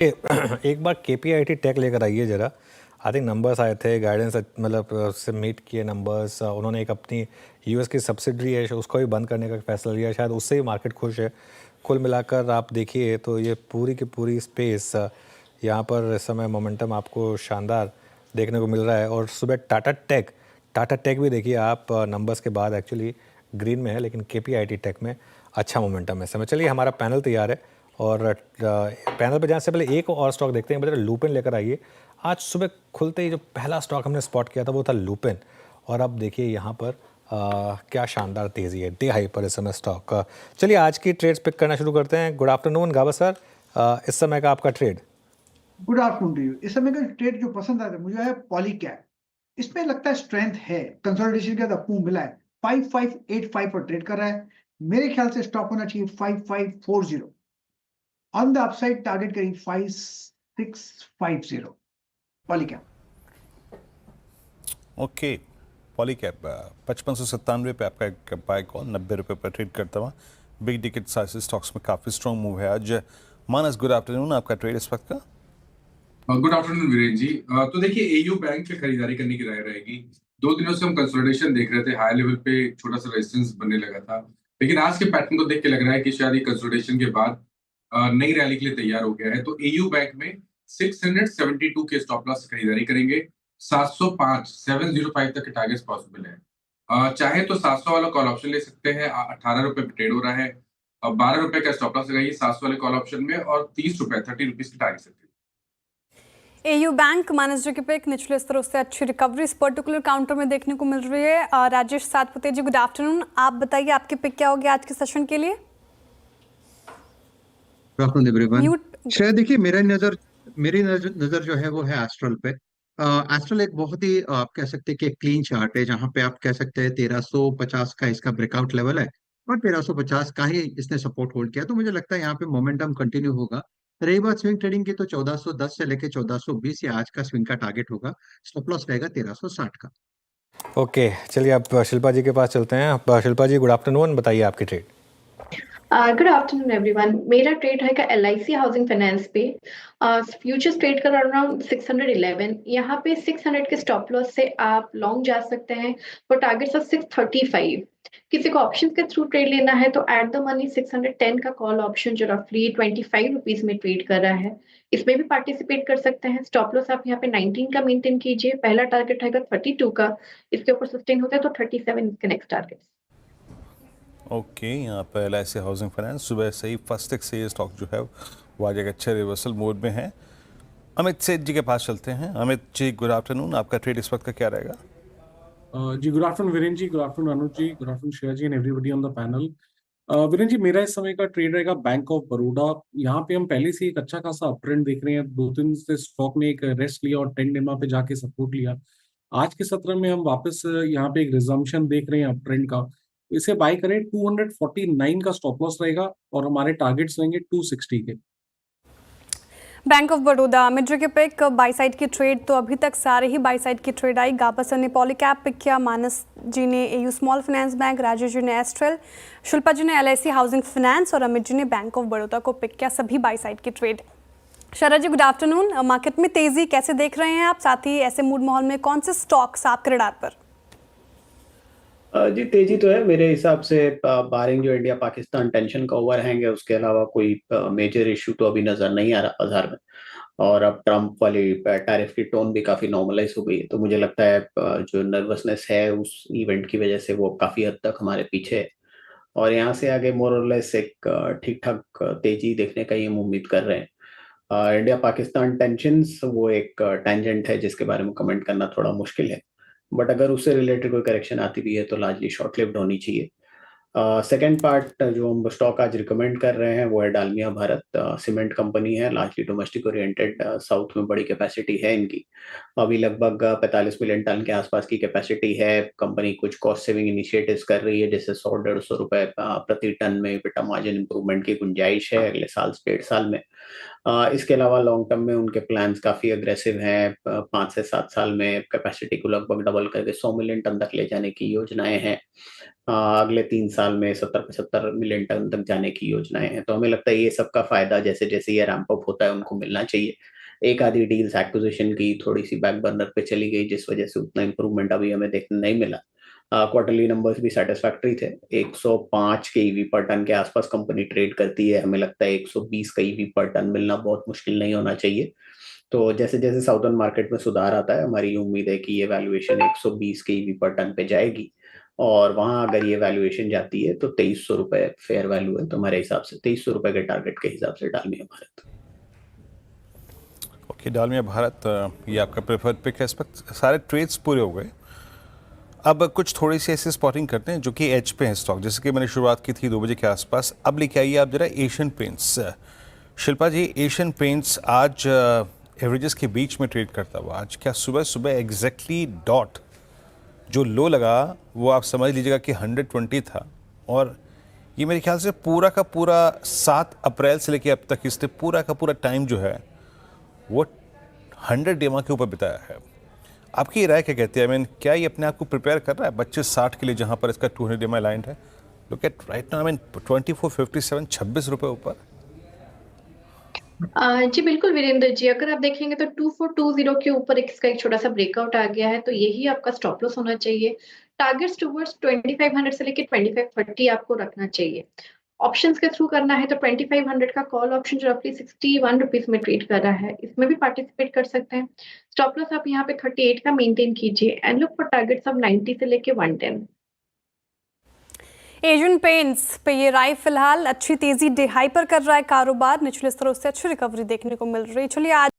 एक बार KPIT take लेकर आइए जरा। आई थिंक नंबर्स आए थे, गाइडेंस मतलब उससे मीट किए नंबर्स। उन्होंने एक अपनी यूएस की सब्सिडरी है उसको भी बंद करने का फैसला लिया, शायद उससे ही मार्केट खुश है। कुल मिलाकर आप देखिए तो ये पूरी की पूरी स्पेस यहाँ पर इस समय मोमेंटम आपको शानदार देखने को मिल रहा है। और सुबह टाटा टेक भी देखिए आप, नंबर्स के बाद एक्चुअली ग्रीन में है, लेकिन केपीआईटी टेक में अच्छा मोमेंटम है इस समय। चलिए हमारा पैनल तैयार है और पैनल पे जाने से पहले एक और स्टॉक देखते हैं। बेटा लुपिन लेकर आइए। आज सुबह खुलते ही जो पहला स्टॉक हमने स्पॉट किया था वो था लुपिन, और अब देखिए यहाँ पर क्या शानदार तेज़ी है, डे हाई पर इस समय स्टॉक। चलिए आज की ट्रेड्स पिक करना शुरू करते हैं। गुड आफ्टरनून गाबा सर, इस समय का आपका trade. Good afternoon to you. इस समय का ट्रेड जो पसंद आता है मुझे है पॉलीकैब। इसमें लगता है स्ट्रेंथ है, कंसोलिडेशन के बाद अप मूव मिला है। 5585 पर ट्रेड कर रहा है। मेरे ख्याल से स्टॉप होना चाहिए 5540। ऑन द अपसाइड टारगेट करीब 5650 पॉलीकैब। ओके, पॉलीकैब 5597 पे आपका एक बाय कॉल, 90 रुपये पर ट्रेड करता हुआ। बिग टिकट साइज स्टॉक्स में काफ़ी स्ट्रॉन्ग मूव है आज। मानस, गुड आफ्टरनून, आपका ट्रेड इस वक्त का। गुड आफ्टरनून वीरेन जी। तो देखिए एयू बैंक पे खरीदारी करने की राय रहेगी। 2 दिनों से हम कंसोलिडेशन देख रहे थे, हाई लेवल पे छोटा सा रेजिस्टेंस बनने लगा था, लेकिन आज के पैटर्न को देख के लग रहा है कि शायद ये कंसोलिडेशन के बाद नई रैली के लिए तैयार हो गया है। तो एयू बैंक में 672 के स्टॉप लॉस खरीदारी करेंगे। 705 705 तक के टारगेट्स पॉसिबल है। चाहे तो 700 वाला कॉल ऑप्शन ले सकते हैं। 18 रुपए पे ट्रेड हो रहा है। 12 रुपए का स्टॉप लॉस लगाइए 700 वाले कॉल ऑप्शन में, और 30 रुपए 30 रुपीज की टारगेट सकते हैं। एयू बैंक मानस जी के पिक निचले स्तरों से अच्छी रिकवरी इस पर्टिकुलर काउंटर में देखने को मिल रही है। राजेश सातपुते जी, गुड आफ्टरनून, आप बताइए आपकी पिक क्या होगी आज के सेशन के लिए। शायद देखिए मेरी नजर जो है वो है एस्ट्रल पे। एस्ट्रल एक बहुत ही आप कह सकते हैं कि एक क्लीन चार्ट है, जहां पे आप कह सकते हैं 1350 का इसका ब्रेकआउट लेवल है और 1350 का ही इसने सपोर्ट होल्ड किया। तो मुझे लगता है यहाँ पे मोमेंटम कंटिन्यू होगा। रही बात स्विंग ट्रेडिंग की, तो 1410 से लेके 1420 ये आज का स्विंग का टारगेट होगा। स्टॉप लॉस रहेगा 1360 का। ओके, चलिए अब शिल्पा जी के पास चलते हैं। अब शिल्पा जी गुड आफ्टरनून, बताइए आपकी ट्रेड। Good afternoon everyone. मेरा ट्रेड रहेगा LIC हाउसिंग फाइनेंस पे। फ्यूचर्स ट्रेड कर अराउंड 611। यहाँ पे 600 के स्टॉप लॉस से आप लॉन्ग जा सकते हैं फॉर टारगेट्स ऑफ 635। किसी को ऑप्शन के थ्रू ट्रेड लेना है तो एट द मनी 610 का कॉल ऑप्शन जो रफली 25 रुपीज में ट्रेड कर रहा है, इसमें भी पार्टिसिपेट कर सकते हैं। स्टॉप लॉस आप यहाँ पे 19 का मेंटेन कीजिए। पहला टारगेट रहेगा 32 का, इसके ऊपर सस्टेन होता है तो 37 इसके नेक्स्ट टारगेट। ओके, यहाँ पर LIC हाउसिंग फाइनेंस सुबह से ही फर्स्ट टेक से ये स्टॉक जो है वो आज एक अच्छे रिवर्सल मोड में है। अमित सेठ जी के पास चलते हैं। अमित जी गुड आफ्टरनून, आपका ट्रेड इस वक्त का क्या रहेगा। जी good afternoon Viren ji, good afternoon Anuj ji, good afternoon Shreya ji and everybody on the panel. Viren ji, मेरा इस समय का ट्रेड रहेगा बैंक ऑफ बड़ौदा। यहाँ पे हम पहले से एक अच्छा खासा अप ट्रेंड देख रहे हैं। 2 दिन से स्टॉक ने एक रेस्ट लिया और 10 डेमा पे जाके सपोर्ट लिया। आज के सत्र में हम वापस यहाँ पे एक रिजम्पशन देख रहे हैं अप ट्रेंड का। इसे बाय करें। 249 का स्टॉप लॉस रहेगा और हमारे टारगेट्स रहेंगे 260 के। बैंक ऑफ बड़ौदा, अमित जी के पिक बाई साइड की ट्रेड, तो अभी तक सारे ही बाई साइड की ट्रेड आई। गाबा सर ने पॉलीकैब पिक किया, मानस जी ने AU small finance bank, Rajesh ji ने एस्ट्रल, शिल्पा जी ने LIC हाउसिंग फाइनेंस और अमित जी ने बैंक ऑफ बड़ौदा को पिक किया। सभी बाई साइड की ट्रेड। शरद जी गुड आफ्टरनून, मार्केट में तेजी कैसे देख रहे हैं आप, साथ ही ऐसे मूड माहौल में कौन से स्टॉक्स आपके रडार पर। जी तेजी तो है मेरे हिसाब से, बारिंग जो इंडिया पाकिस्तान टेंशन का ओवरहैंग है, उसके अलावा कोई मेजर इशू तो अभी नजर नहीं आ रहा बाजार में। और अब ट्रम्प वाली टैरिफ की टोन भी काफी नॉर्मलाइज हो गई है, तो मुझे लगता है जो नर्वसनेस है उस इवेंट की वजह से वो काफी हद तक हमारे पीछे है। और यहाँ से आगे मोर और लेस एक ठीक ठाक तेजी देखने का ही हम उम्मीद कर रहे हैं। इंडिया पाकिस्तान टेंशंस वो एक टेंजेंट है जिसके बारे में कमेंट करना थोड़ा मुश्किल है, बट अगर उससे रिलेटेड कोई करेक्शन आती भी है तो लार्जली शॉर्ट लिव्ड होनी चाहिए। सेकेंड पार्ट जो हम स्टॉक आज रिकमेंड कर रहे हैं वो है डालमिया भारत। सीमेंट कंपनी है, लार्जली डोमेस्टिक ओरिएंटेड। साउथ में बड़ी कैपेसिटी है इनकी, अभी लगभग 45 मिलियन टन के आसपास की कैपेसिटी है। कंपनी कुछ कॉस्ट सेविंग इनिशिएटिव्स कर रही है, जैसे 100-150 रुपए प्रति टन में EBITDA मार्जिन इंप्रूवमेंट की गुंजाइश है अगले साल से 1.5 साल में। इसके अलावा लॉन्ग टर्म में उनके प्लान्स काफी अग्रेसिव हैं। 5 से 7 साल में कैपेसिटी को लगभग डबल करके 100 मिलियन टन तक ले जाने की योजनाएं हैं। अगले 3 साल में 70-75 मिलियन टन तक जाने की योजनाएं हैं। तो हमें लगता है ये सबका फायदा जैसे जैसे ये रैंप अप होता है उनको मिलना चाहिए। एक आधी डील्स एक्विजिशन की थोड़ी सी बैक बर्नर पे चली गई, जिस वजह से उतना इंप्रूवमेंट अभी हमें देखने नहीं मिला। क्वार्टरली नंबर्स भी सेटिस्फैक्टरी थे। 105 के ईवी पर टन के आसपास कंपनी ट्रेड करती है। हमें लगता है 120 का ईवी पर टन मिलना बहुत मुश्किल नहीं होना चाहिए। तो जैसे जैसे साउदर्न मार्केट में सुधार आता है, हमारी उम्मीद है कि ये वैल्यूएशन 120 के ईवी पर टन पे जाएगी, और वहां अगर ये वैल्यूएशन जाती है तो 2300 रुपए फेयर वैल्यू है। तो हमारे हिसाब से 2300 रुपए के टारगेट के हिसाब से डालमिया भारत। ओके, डालमिया भारत ये आपका प्रेफर्ड पिक है। इस वक्त सारे ट्रेड्स पूरे हो गए। अब कुछ थोड़ी सी ऐसी स्पॉटिंग करते हैं जो कि एज पे हैं स्टॉक, जैसे कि मैंने शुरुआत की थी 2 बजे के आसपास। अब लेके आइए आप जरा एशियन पेंट्स। शिल्पा जी, एशियन पेंट्स आज एवरेजेस के बीच में ट्रेड करता हुआ, आज क्या सुबह सुबह एग्जैक्टली डॉट जो लो लगा वो आप समझ लीजिएगा कि 120 था, और ये मेरे ख्याल से पूरा का पूरा 7 अप्रैल से लेके अब तक इसने पूरा का पूरा टाइम जो है वो 100 डेमा के ऊपर बिताया है। आपकी राय क्या कहती है? आई मीन, क्या ये अपने आप को प्रिपेयर कर रहा है 25-60 के लिए, जहां पर इसका 200 डेमा लाइन है? Look at right now, I mean 2457, 26 रुपए ऊपर। जी बिल्कुल वीरेंद्र जी, अगर आप देखेंगे तो 2420 के ऊपर इसका एक छोटा सा ब्रेकआउट आ गया है, तो यही आपका स्टॉप लॉस होना चाहिए। टारगेट्स टुवर्ड्स 2500 से लेके 2530 आपको रखना चाहिए। ऑप्शंस के थ्रू करना है तो 2500 का कॉल ऑप्शन जो रफली 61 रुपीज में ट्रेड कर रहा है, इसमें भी पार्टिसिपेट कर सकते हैं। स्टॉप लॉस आप यहाँ पे 38 का मेंटेन कीजिए and look for targets of 90 से लेके 110। एशियन पेंट्स पे ये राय फिलहाल अच्छी तेजी डे हाई पर कर रहा है कारोबार, निचले स्तरों से अच्छी रिकवरी देखने को मिल रही है। चलिए आज